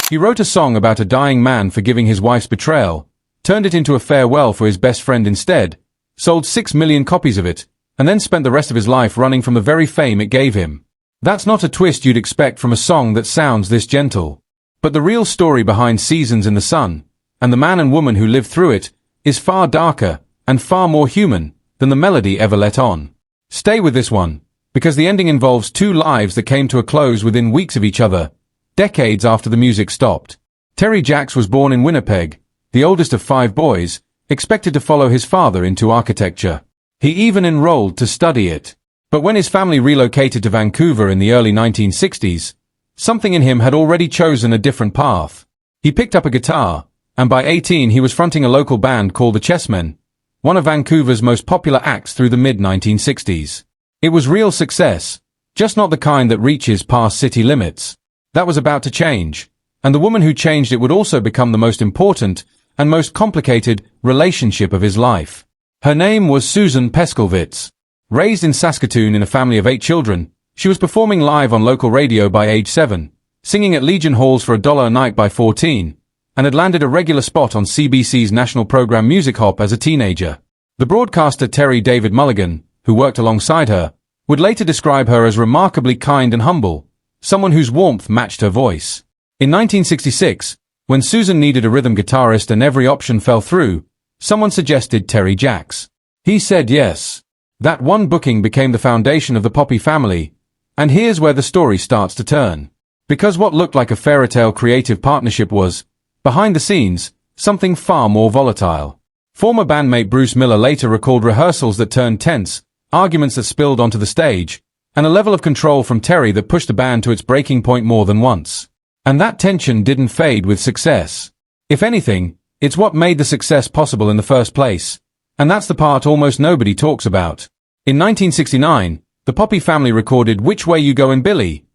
He wrote a song about a dying man forgiving his wife's betrayal, turned it into a farewell for his best friend instead, sold 6 million copies of it, and then spent the rest of his life running from the very fame it gave him. That's not a twist you'd expect from a song that sounds this gentle. But the real story behind Seasons in the Sun, and the man and woman who lived through it, is far darker and far more human than the melody ever let on. Stay with this one, because the ending involves two lives that came to a close within weeks of each other, decades after the music stopped. Terry Jacques was born in Winnipeg, the oldest of 5 boys, expected to follow his father into architecture. He even enrolled to study it. But when his family relocated to Vancouver in the early 1960s, something in him had already chosen a different path. He picked up a guitar, and by 18 he was fronting a local band called the Chessmen, one of Vancouver's most popular acts through the mid-1960s. It was real success, just not the kind that reaches past city limits. That was about to change, and the woman who changed it would also become the most important and most complicated relationship of his life. Her name was Susan Pesklevits. Raised in Saskatoon in a family of 8 children, she was performing live on local radio by age 7, singing at Legion Halls for $1 a night by 14, and had landed a regular spot on CBC's national program Music Hop as a teenager. The broadcaster Terry David Mulligan, who worked alongside her, would later describe her as remarkably kind and humble, someone whose warmth matched her voice. In 1966, when Susan needed a rhythm guitarist and every option fell through, someone suggested Terry Jacques. He said yes. That one booking became the foundation of the Poppy family, and here's where the story starts to turn. Because what looked like a fairy tale creative partnership was, behind the scenes, something far more volatile. Former bandmate Bruce Miller later recalled rehearsals that turned tense, arguments that spilled onto the stage, and a level of control from Terry that pushed the band to its breaking point more than once. And that tension didn't fade with success. If anything, it's what made the success possible in the first place. And that's the part almost nobody talks about. In 1969, the Poppy family recorded Which Way You Goin' Billy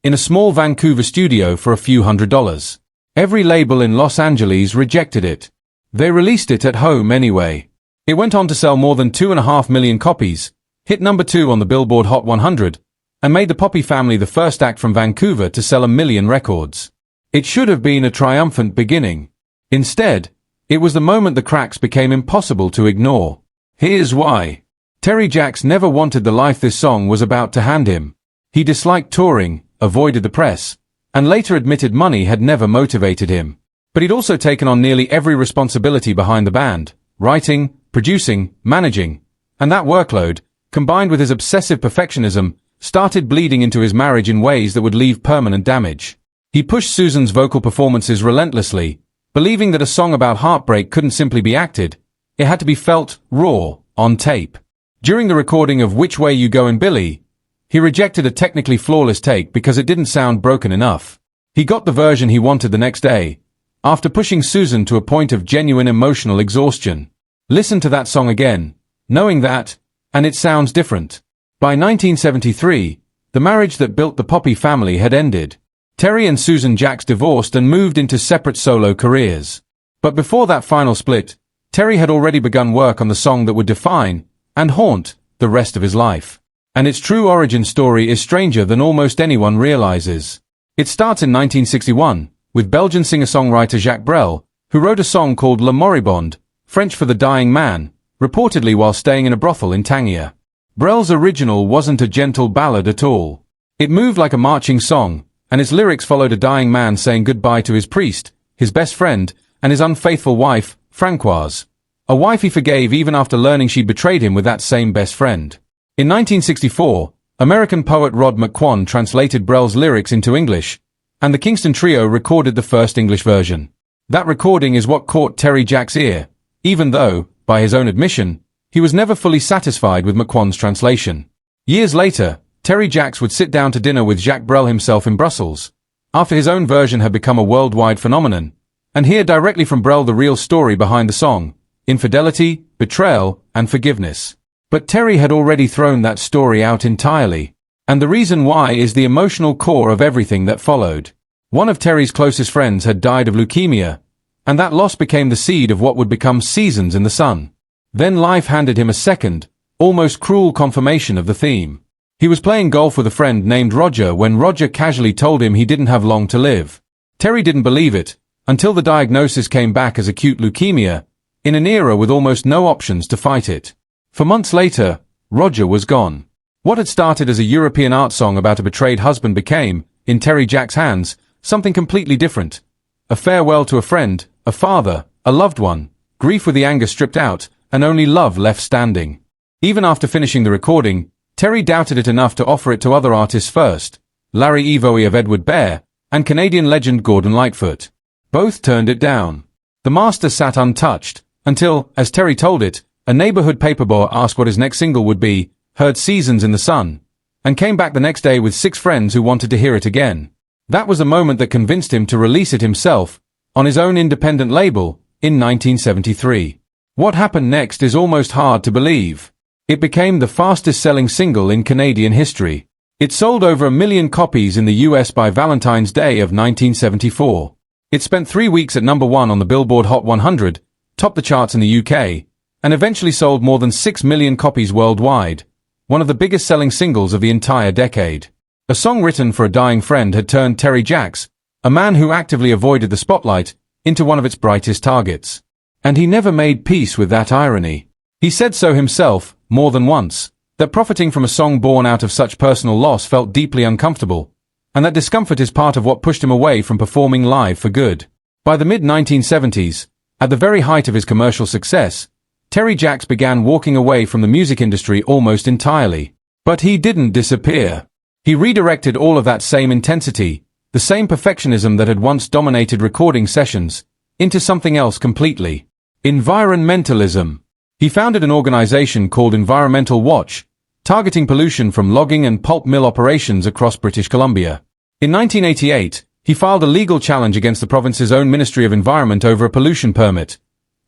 in a small Vancouver studio for a few $100s. Every label in Los Angeles rejected it. They released it at home anyway. It went on to sell more than 2.5 million copies, hit number 2 on the Billboard Hot 100, and made the Poppy family the first act from Vancouver to sell 1 million records. It should have been a triumphant beginning. Instead, it was the moment the cracks became impossible to ignore. Here's why. Terry Jacques never wanted the life this song was about to hand him. He disliked touring, avoided the press, and later admitted money had never motivated him. But he'd also taken on nearly every responsibility behind the band, writing, producing, managing, and that workload, combined with his obsessive perfectionism, started bleeding into his marriage in ways that would leave permanent damage. He pushed Susan's vocal performances relentlessly, believing that a song about heartbreak couldn't simply be acted, it had to be felt, raw, on tape. During the recording of Which Way You Goin' Billy, he rejected a technically flawless take because it didn't sound broken enough. He got the version he wanted the next day, after pushing Susan to a point of genuine emotional exhaustion. Listen to that song again, knowing that, and it sounds different. By 1973, the marriage that built the Poppy family had ended. Terry and Susan Jacques divorced and moved into separate solo careers. But before that final split, Terry had already begun work on the song that would define, and haunt, the rest of his life. And its true origin story is stranger than almost anyone realizes. It starts in 1961, with Belgian singer-songwriter Jacques Brel, who wrote a song called Le Moribond, French for the dying man, reportedly while staying in a brothel in Tangier. Brel's original wasn't a gentle ballad at all. It moved like a marching song, and its lyrics followed a dying man saying goodbye to his priest, his best friend, and his unfaithful wife, Francoise. A wife he forgave even after learning she'd betrayed him with that same best friend. In 1964, American poet Rod McQuan translated Brel's lyrics into English, and the Kingston Trio recorded the first English version. That recording is what caught Terry Jacques' ear, even though, by his own admission, he was never fully satisfied with McQuan's translation. Years later, Terry Jacques would sit down to dinner with Jacques Brel himself in Brussels, after his own version had become a worldwide phenomenon, and hear directly from Brel the real story behind the song, infidelity, betrayal, and forgiveness. But Terry had already thrown that story out entirely, and the reason why is the emotional core of everything that followed. One of Terry's closest friends had died of leukemia, and that loss became the seed of what would become Seasons in the Sun. Then life handed him a second, almost cruel confirmation of the theme. He was playing golf with a friend named Roger when Roger casually told him he didn't have long to live. Terry didn't believe it, until the diagnosis came back as acute leukemia, in an era with almost no options to fight it. For months later, Roger was gone. What had started as a European art song about a betrayed husband became, in Terry Jacques' hands, something completely different. A farewell to a friend, a father, a loved one, grief with the anger stripped out, and only love left standing. Even after finishing the recording, Terry doubted it enough to offer it to other artists first, Larry Evoe of Edward Bear, and Canadian legend Gordon Lightfoot. Both turned it down. The master sat untouched, until, as Terry told it, a neighborhood paper boy asked what his next single would be, heard Seasons in the Sun, and came back the next day with 6 friends who wanted to hear it again. That was the moment that convinced him to release it himself, on his own independent label, in 1973. What happened next is almost hard to believe. It became the fastest-selling single in Canadian history. It sold over 1 million copies in the US by Valentine's Day of 1974. It spent 3 weeks at number 1 on the Billboard Hot 100, topped the charts in the UK, and eventually sold more than 6 million copies worldwide, one of the biggest-selling singles of the entire decade. A song written for a dying friend had turned Terry Jacques, a man who actively avoided the spotlight, into one of its brightest targets. And he never made peace with that irony. He said so himself, more than once, that profiting from a song born out of such personal loss felt deeply uncomfortable, and that discomfort is part of what pushed him away from performing live for good. By the mid-1970s, at the very height of his commercial success, Terry Jacques began walking away from the music industry almost entirely. But he didn't disappear. He redirected all of that same intensity, the same perfectionism that had once dominated recording sessions, into something else completely. Environmentalism. He founded an organization called Environmental Watch, targeting pollution from logging and pulp mill operations across British Columbia. In 1988, he filed a legal challenge against the province's own Ministry of Environment over a pollution permit,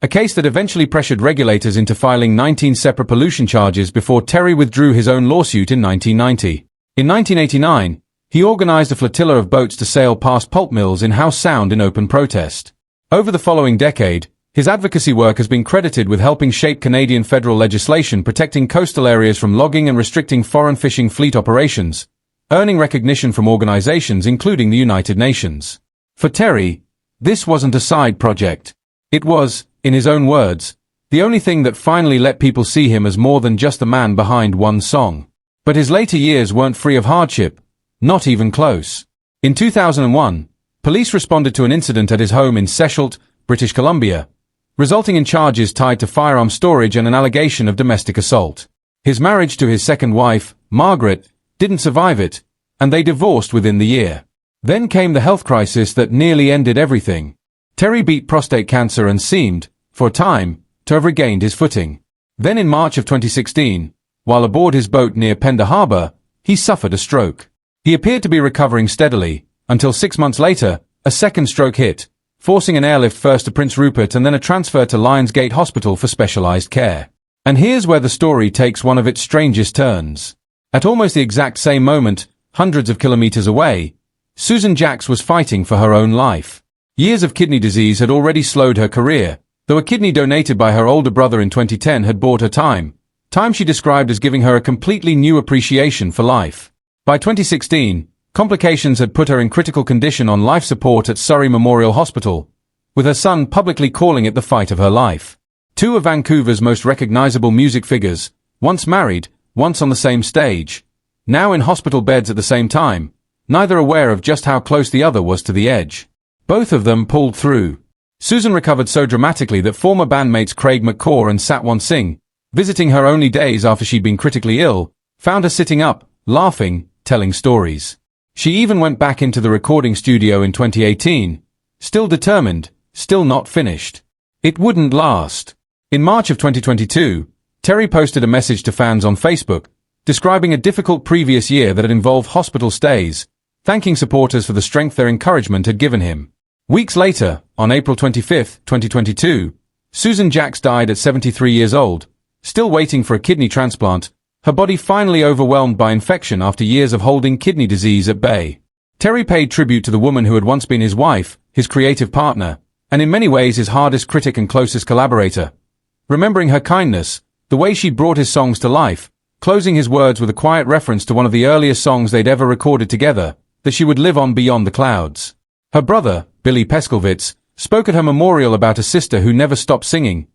a case that eventually pressured regulators into filing 19 separate pollution charges before Terry withdrew his own lawsuit in 1990. In 1989, he organized a flotilla of boats to sail past pulp mills in Howe Sound in open protest. Over the following decade, his advocacy work has been credited with helping shape Canadian federal legislation protecting coastal areas from logging and restricting foreign fishing fleet operations, earning recognition from organizations including the United Nations. For Terry, this wasn't a side project. It was, in his own words, the only thing that finally let people see him as more than just the man behind one song. But his later years weren't free of hardship, not even close. In 2001, police responded to an incident at his home in Sechelt, British Columbia, resulting in charges tied to firearm storage and an allegation of domestic assault. His marriage to his second wife, Margaret, didn't survive it, and they divorced within the year. Then came the health crisis that nearly ended everything. Terry beat prostate cancer and seemed, for a time, to have regained his footing. Then in March of 2016, while aboard his boat near Pender Harbour, he suffered a stroke. He appeared to be recovering steadily, until 6 months later, a second stroke hit, forcing an airlift first to Prince Rupert and then a transfer to Lionsgate Hospital for specialized care. And here's where the story takes one of its strangest turns. At almost the exact same moment, hundreds of kilometers away, Susan Jacques was fighting for her own life. Years of kidney disease had already slowed her career, though a kidney donated by her older brother in 2010 had bought her time she described as giving her a completely new appreciation for life. By 2016, complications had put her in critical condition on life support at Surrey Memorial Hospital, with her son publicly calling it the fight of her life. Two of Vancouver's most recognizable music figures, once married, once on the same stage, now in hospital beds at the same time, neither aware of just how close the other was to the edge. Both of them pulled through. Susan recovered so dramatically that former bandmates Craig McCaw and Satwan Singh, visiting her only days after she'd been critically ill, found her sitting up, laughing, telling stories. She even went back into the recording studio in 2018, still determined, still not finished. It wouldn't last. In March of 2022, Terry posted a message to fans on Facebook, describing a difficult previous year that had involved hospital stays, thanking supporters for the strength their encouragement had given him. Weeks later, on April 25, 2022, Susan Jacques died at 73 years old, still waiting for a kidney transplant, her body finally overwhelmed by infection after years of holding kidney disease at bay. Terry paid tribute to the woman who had once been his wife, his creative partner, and in many ways his hardest critic and closest collaborator. Remembering her kindness, the way she brought his songs to life, closing his words with a quiet reference to one of the earliest songs they'd ever recorded together, that she would live on beyond the clouds. Her brother, Billy Pesklevits, spoke at her memorial about a sister who never stopped singing,